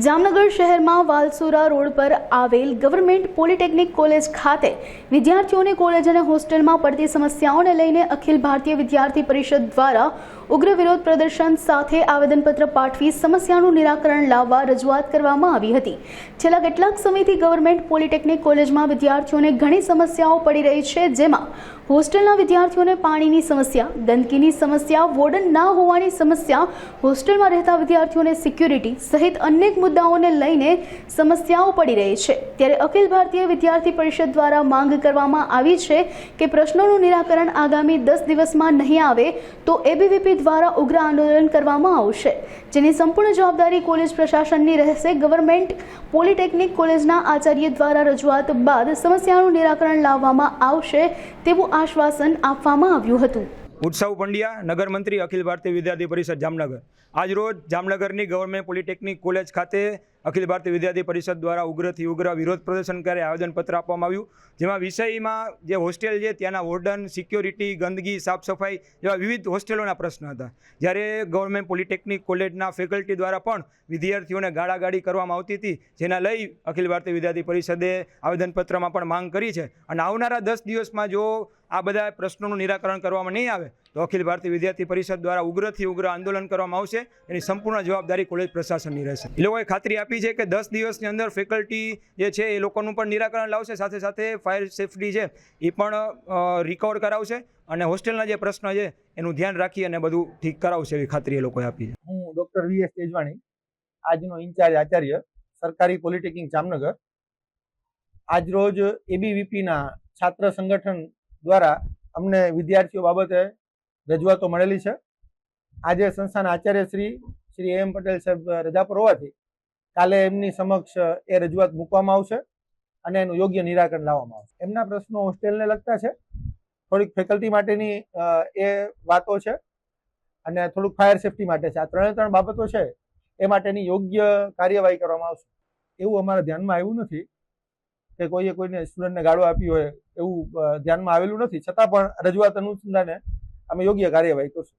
જામનગર શહેરમાં વાલસુરા રોડ પર આવેલ ગવર્મેન્ટ પોલિટેકનિક કોલેજ ખાતે વિદ્યાર્થીઓને કોલેજ અને હોસ્ટેલમાં પડતી સમસ્યાઓને લઈને અખિલ ભારતીય વિદ્યાર્થી પરિષદ દ્વારા ઉગ્ર વિરોધ પ્રદર્શન સાથે આવેદનપત્ર પાઠવી સમસ્યાનું નિરાકરણ લાવવા રજૂઆત કરવામાં આવી હતી। છેલ્લા કેટલાક સમયથી ગવર્મેન્ટ પોલિટેકનિક કોલેજમાં વિદ્યાર્થીઓને ઘણી સમસ્યાઓ પડી રહી છે, જેમાં હોસ્ટેલના વિદ્યાર્થીઓને પાણીની સમસ્યા, ગંદકીની સમસ્યા, વોર્ડન ના હોવાની સમસ્યા, હોસ્ટેલમાં રહેતા વિદ્યાર્થીઓને સિક્યુરિટી સહિત અનેક મુદ્દાઓને લઈને સમસ્યાઓ પડી રહી છે। ત્યારે અખિલ ભારતીય વિદ્યાર્થી પરિષદ દ્વારા માંગ કરવામાં આવી છે કે પ્રશ્નોનું નિરાકરણ આગામી 10 દિવસમાં નહીં આવે તો એબીવીપી દ્વારા ઉગ્ર આંદોલન કરવામાં આવશે, જેની સંપૂર્ણ જવાબદારી કોલેજ પ્રશાસનની રહેશે। ગવર્મેન્ટ પોલિટેકનિક કોલેજના આચાર્ય દ્વારા રજૂઆત બાદ સમસ્યાનું નિરાકરણ લાવવામાં આવશે તેવું આશ્વાસન આપવામાં આવ્યું હતું। ઉત્સવ પંડ્યા, નગર મંત્રી, અખિલ ભારતીય વિદ્યાર્થી પરિષદ જામનગર। આજ રોજ જામનગરની ગવર્મેન્ટ પોલિટેકનિક કોલેજ ખાતે અખિલ ભારતીય વિદ્યાર્થી પરિષદ દ્વારા ઉગ્રથી ઉગ્ર વિરોધ પ્રદર્શન કરી આવેદનપત્ર આપવામાં આવ્યું, જેમાં વિષયમાં જે હોસ્ટેલ છે ત્યાંના વોર્ડન, સિક્યોરિટી, ગંદકી, સાફ સફાઈ જેવા વિવિધ હોસ્ટેલોના પ્રશ્ન હતા। જ્યારે ગવર્મેન્ટ પોલિટેકનિક કોલેજના ફેકલ્ટી દ્વારા પણ વિદ્યાર્થીઓને ગાળાગાળી કરવામાં આવતી હતી, જેના લઈ અખિલ ભારતીય વિદ્યાર્થી પરિષદે આવેદનપત્રમાં પણ માંગ કરી છે અને આવનારા 10 દિવસમાં જો આ બધા પ્રશ્નોનું નિરાકરણ કરવામાં નહીં આવે તો અખિલ ભારતીય વિદ્યાર્થી પરિષદ દ્વારા ઉગ્રથી ઉગ્ર આંદોલન કરવામાં આવશે। એની સંપૂર્ણ જવાબદારી કોલેજ પ્રશાસનની રહેશે। એ લોકોએ ખાતરી આપી છે કે 10 દિવસની અંદર ફેકલ્ટી જે છે એ લોકોનું પણ નિરાકરણ લાવશે, સાથે સાથે ફાયર સેફટી છે એ પણ રિકવર કરાવશે અને હોસ્ટેલના જે પ્રશ્ન છે એનું ધ્યાન રાખી અને બધું ઠીક કરાવશે એવી ખાતરી એ લોકોએ આપી છે। હું ડૉક્ટર વી.એસ. તેજવાણી, આજનો ઇન્ચાર્જ આચાર્ય, સરકારી પોલિટેકનિક જામનગર। આજરોજ એબીવીપીના છાત્ર સંગઠન દ્વારા અમને વિદ્યાર્થીઓ બાબતે રજૂઆતો મળેલી છે। આજે સંસ્થાના આચાર્ય શ્રી એમ પટેલ સાહેબ રજા પર હોવાથી કાલે એમની સમક્ષ એ રજૂઆત મૂકવામાં આવશે અને એનું યોગ્ય નિરાકરણ લાવવામાં આવશે। એમના પ્રશ્નો હોસ્ટેલને લગતા છે, થોડીક ફેકલ્ટી માટેની એ વાતો છે અને થોડુંક ફાયર સેફટી માટે છે। આ ત્રણે બાબતો છે એ માટેની યોગ્ય કાર્યવાહી કરવામાં આવશે। એવું અમારા ધ્યાનમાં આવ્યું નથી કે કોઈને સ્ટુડન્ટને ગાળો આપી હોય, એવું ધ્યાનમાં આવેલું નથી, છતાં પણ રજૂઆત અનુસંધાને અમે યોગ્ય કાર્યવાહી કરશું।